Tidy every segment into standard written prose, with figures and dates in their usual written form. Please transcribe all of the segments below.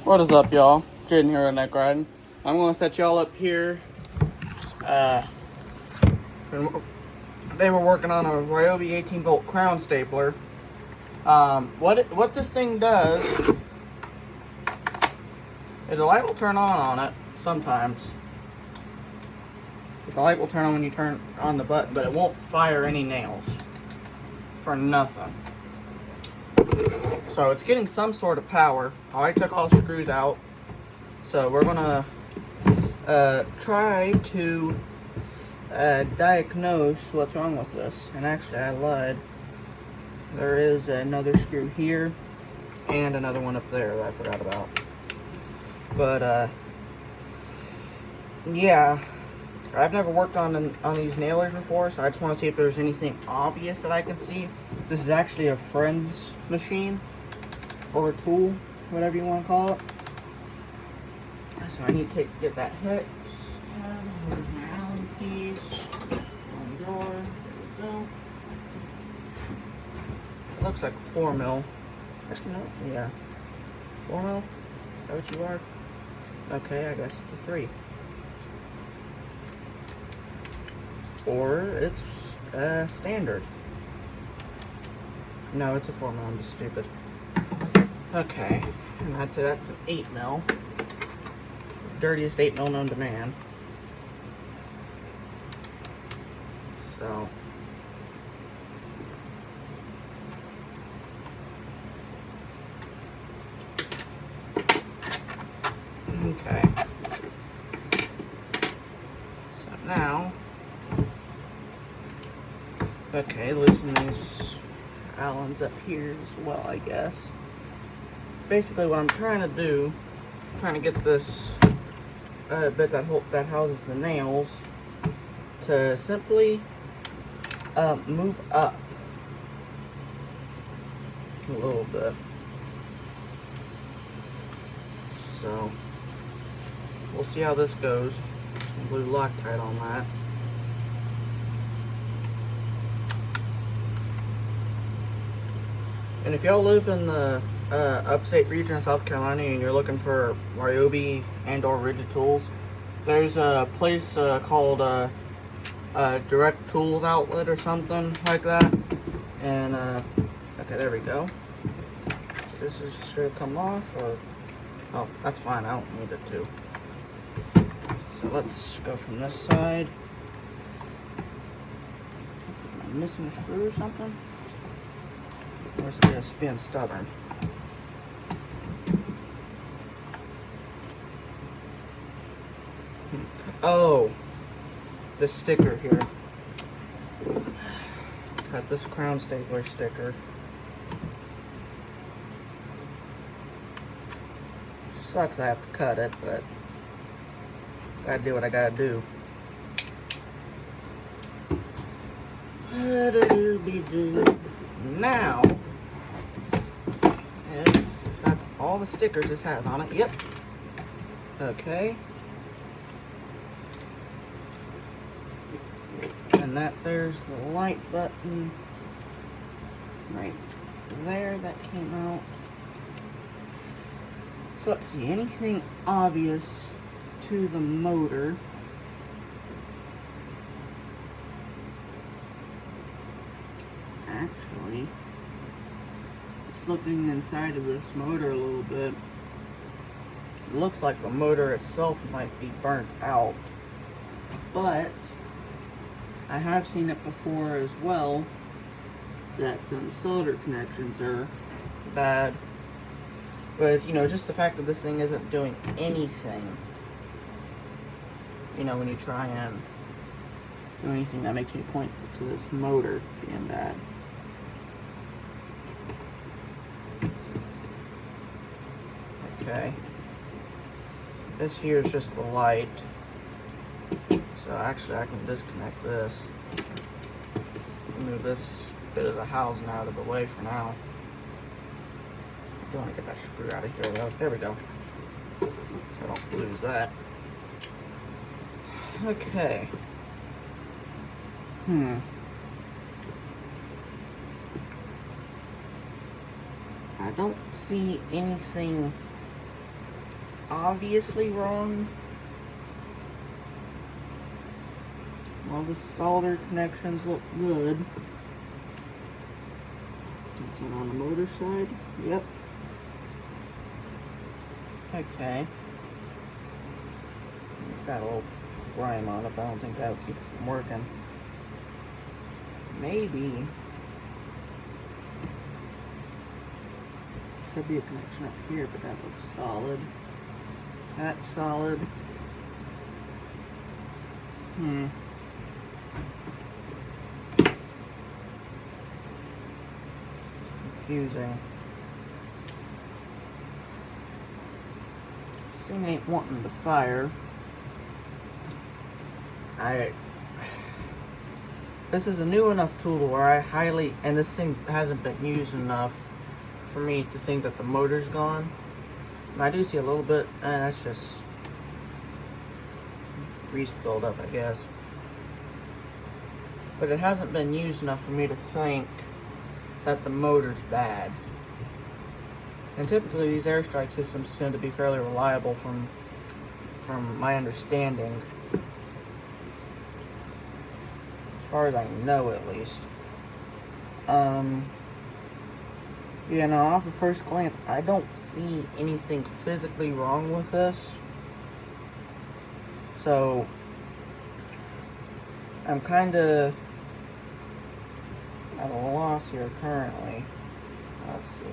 What is up, y'all? Jaden here at Neck Riding. I'm going to set y'all up here. They were working on a Ryobi 18 volt crown stapler. What this thing does is the light will turn on it sometimes. The light will turn on when you turn on the button, but it won't fire any nails for nothing. So it's getting some sort of power. I already took all the screws out. So we're gonna try to diagnose what's wrong with this. And actually, I lied. There is another screw here and another one up there that I forgot about. But yeah, I've never worked on these nailers before, so I just want to see if there's anything obvious that I can see. This is actually a friend's machine or a tool, whatever you want to call it. So I need to get that hex. Here's my Allen keys. On door. There we go. It looks like a 4mm. Actually, no. Yeah. 4mm? Is that what you are? Okay, I guess it's a 3. Or it's standard. No, it's a 4mm. I'm just stupid. Okay. And I'd say that's an 8mm. Dirtiest 8mm known to man. So okay. So now, okay, loosen these Allens up here as well, I guess. Basically, what I'm trying to do, I'm trying to get this bit that houses the nails to simply move up a little bit. So we'll see how this goes. Some blue Loctite on that. And if y'all live in the upstate region of South Carolina and you're looking for Ryobi and or rigid tools, there's a place called Direct Tools Outlet or something like that. And okay, there we go. So this is just straight come off, or oh, that's fine. I don't need it to. So let's go from this side. Am I missing a screw or something? Or is it just being stubborn? Oh, this sticker here. Got this crown stapler sticker. Sucks I have to cut it, but gotta do what I gotta do. Now, if that's all the stickers this has on it, yep. Okay. And that there's the light button right there that came out. So let's see, anything obvious to the motor? Actually, it's looking inside of this motor a little bit. It looks like the motor itself might be burnt out, but I have seen it before as well, that some solder connections are bad. But, you know, just the fact that this thing isn't doing anything, you know, when you try and do anything, that makes me point to this motor being bad. Okay. This here is just the light. So actually I can disconnect this. Move this bit of the housing out of the way for now. I don't want to get that screw out of here though. There we go. So I don't lose that. Okay. I don't see anything obviously wrong. All the solder connections look good. Is it on the motor side? Yep. Okay. It's got a little grime on it, but I don't think that would keep it from working. Maybe. Could be a connection up here, but that looks solid. That's solid. Confusing. This thing ain't wanting to fire. This is a new enough tool where I highly, and this thing hasn't been used enough for me to think that the motor's gone. And I do see a little bit, that's just grease buildup, I guess. But it hasn't been used enough for me to think that the motor's bad. And typically these airstrike systems tend to be fairly reliable from my understanding. As far as I know, at least. Yeah, no, off of first glance, I don't see anything physically wrong with this. So, I'm kind of at a loss here currently. Let's see.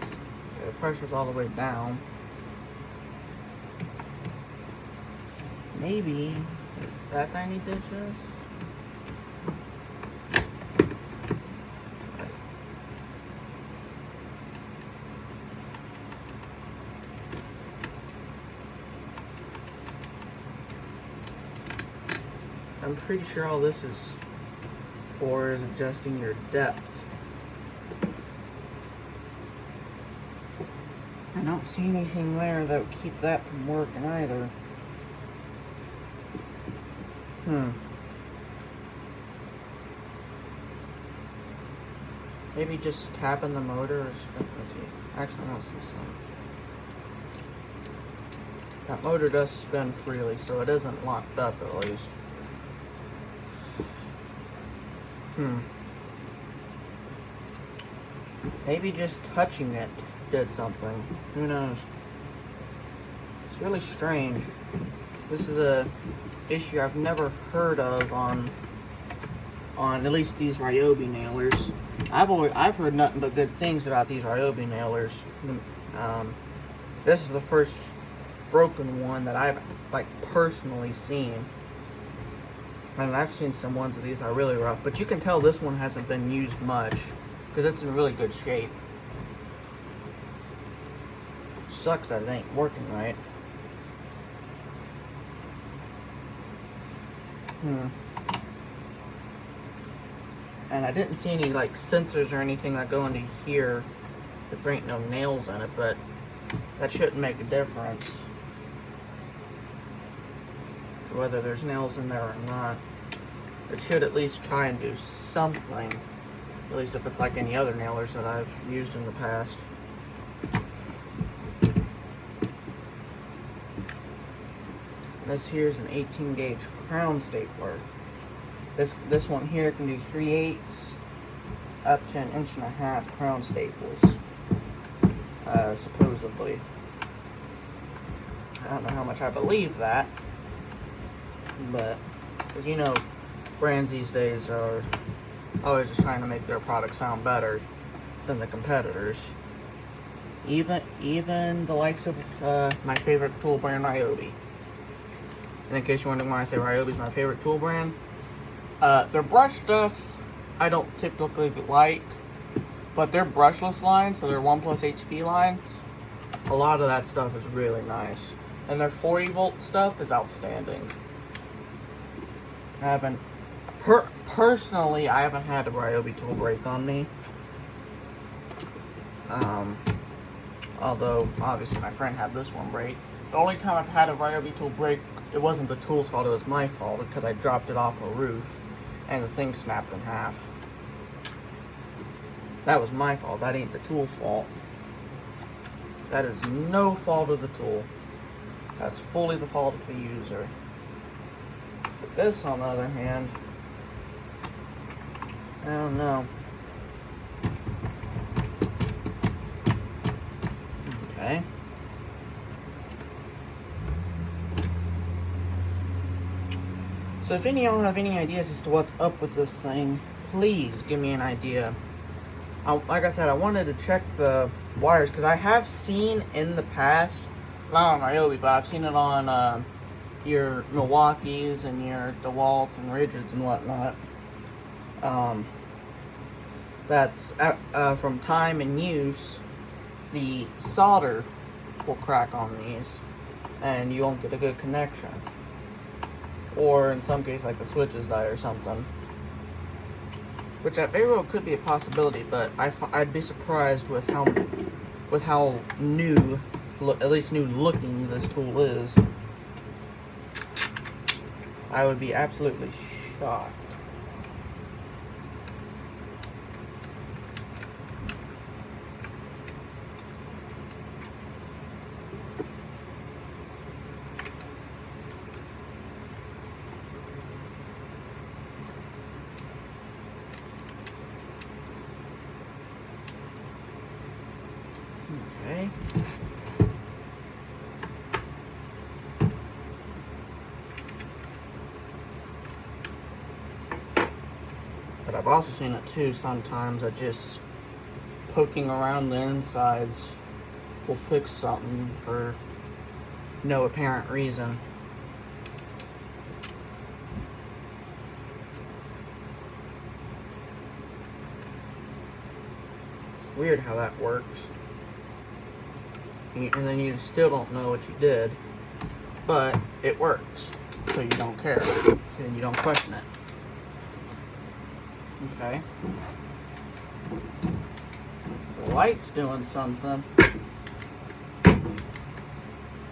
Okay, the pressure's all the way down. Maybe it's that I need to adjust. I'm pretty sure all this is for is adjusting your depth. I don't see anything there that would keep that from working either. Maybe just tapping the motor or spin. Let's see. Actually, I don't see some. That motor does spin freely, so it isn't locked up at least. Maybe just touching it did something. Who knows? It's really strange. This is a issue I've never heard of on at least these Ryobi nailers. I've heard nothing but good things about these Ryobi nailers. This is the first broken one that I've personally seen. And I've seen some ones of these that are really rough, but you can tell this one hasn't been used much because it's in really good shape. Sucks that it ain't working right. And I didn't see any sensors or anything that go into here if there ain't no nails in it, but that shouldn't make a difference whether there's nails in there or not. It should at least try and do something, at least if it's like any other nailers that I've used in the past. This here's an 18 gauge crown stapler. This one here can do 3/8 up to 1.5 inch crown staples, supposedly. I don't know how much I believe that, but because you know, brands these days are always just trying to make their product sound better than the competitors. Even the likes of my favorite tool brand, Ryobi. And in case you're wondering why I say Ryobi is my favorite tool brand, their brush stuff I don't typically like, but their brushless line, so their 1+ HP lines, a lot of that stuff is really nice. And their 40 volt stuff is outstanding. Personally, I haven't had a Ryobi tool break on me. Although, obviously, my friend had this one break. The only time I've had a Ryobi tool break, it wasn't the tool's fault, it was my fault, because I dropped it off a roof, and the thing snapped in half. That was my fault, that ain't the tool's fault. That is no fault of the tool. That's fully the fault of the user. But this, on the other hand, I don't know. Okay. So if any of y'all have any ideas as to what's up with this thing, please give me an idea. Like I said, I wanted to check the wires because I have seen in the past, not on Ryobi, but I've seen it on your Milwaukees and your DeWalts and Ridges and whatnot. That's from time and use, the solder will crack on these and you won't get a good connection. Or in some case, like the switches die or something. Which that very well could be a possibility, but I'd be surprised with how new, at least new looking, this tool is. I would be absolutely shocked. Okay. But I've also seen it too sometimes that just poking around the insides will fix something for no apparent reason. It's weird how that works. And then you still don't know what you did, but it works, so you don't care, and you don't question it. Okay. The light's doing something.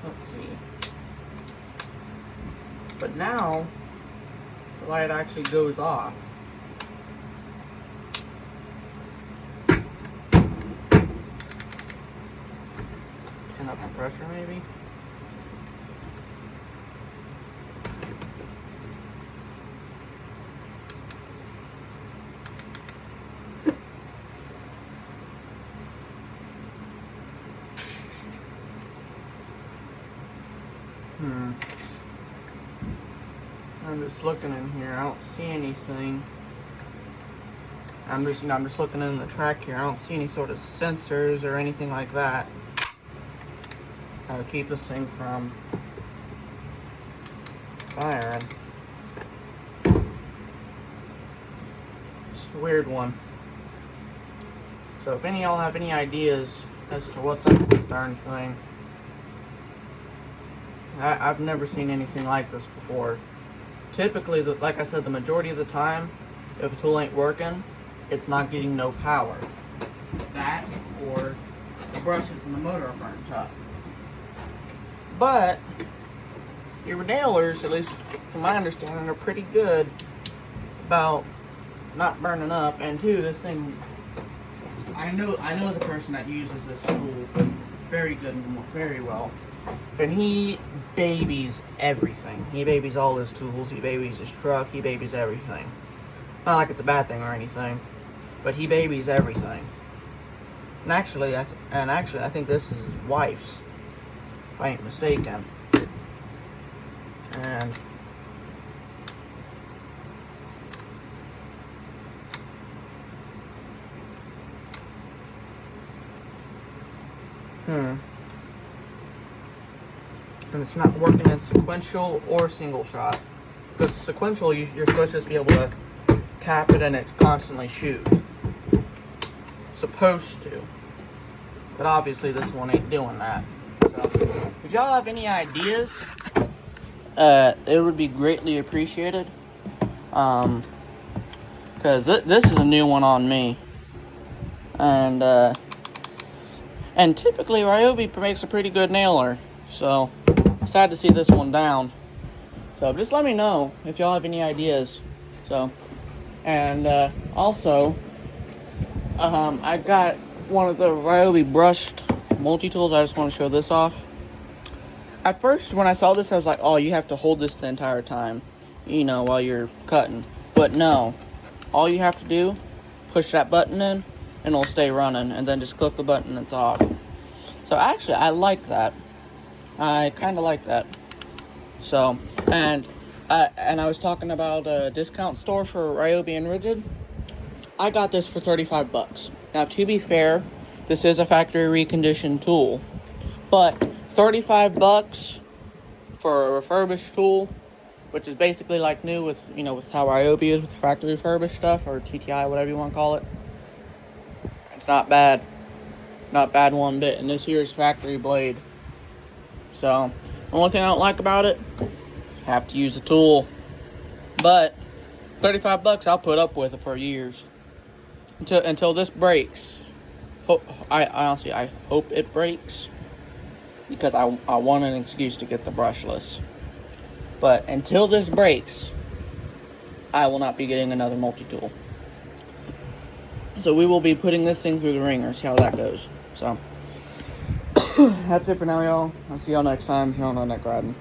Let's see. But now, the light actually goes off. Turn up the pressure, maybe? I'm just looking in here. I don't see anything. I'm just looking in the track here. I don't see any sort of sensors or anything like that. How to keep this thing from firing. It's a weird one. So if any of y'all have any ideas as to what's up with this darn thing, I've never seen anything like this before. Typically, like I said, the majority of the time, if a tool ain't working, it's not getting no power. That, or the brushes and the motor are burnt up. But your nailers, at least from my understanding, are pretty good about not burning up. And two, this thing, I know the person that uses this tool very good and very well. And he babies everything. He babies all his tools. He babies his truck. He babies everything. Not like it's a bad thing or anything, but he babies everything. And actually, I think this is his wife's, if I ain't mistaken. And and it's not working in sequential or single shot. Because sequential, you're supposed to just be able to tap it and it constantly shoot. Supposed to. But obviously this one ain't doing that. So, if y'all have any ideas, it would be greatly appreciated. Because this is a new one on me. And typically Ryobi makes a pretty good nailer. So, sad to see this one down. So, just let me know if y'all have any ideas. So, and also, I got one of the Ryobi brushed multi-tools, I just want to show this off. At first, when I saw this, I was like, oh, you have to hold this the entire time, you know, while you're cutting. But no, all you have to do, push that button in, and it'll stay running, and then just click the button and it's off. So actually, I like that. I kind of like that. So, and I was talking about a discount store for Ryobi and Ridgid. I got this for 35 bucks. Now, to be fair, this is a factory reconditioned tool, but 35 bucks for a refurbished tool, which is basically like new with, you know, with how Ryobi is with the factory refurbished stuff, or TTI, whatever you want to call it. It's not bad. Not bad one bit. And this here is factory blade. So, the only thing I don't like about it, have to use the tool. But 35 bucks I'll put up with it for years. Until this breaks. I honestly hope it breaks, because I want an excuse to get the brushless. But until this breaks, I will not be getting another multi-tool. So we will be putting this thing through the ringer, see how that goes. So that's it for now, y'all. I'll see y'all next time here on No Neck Riding.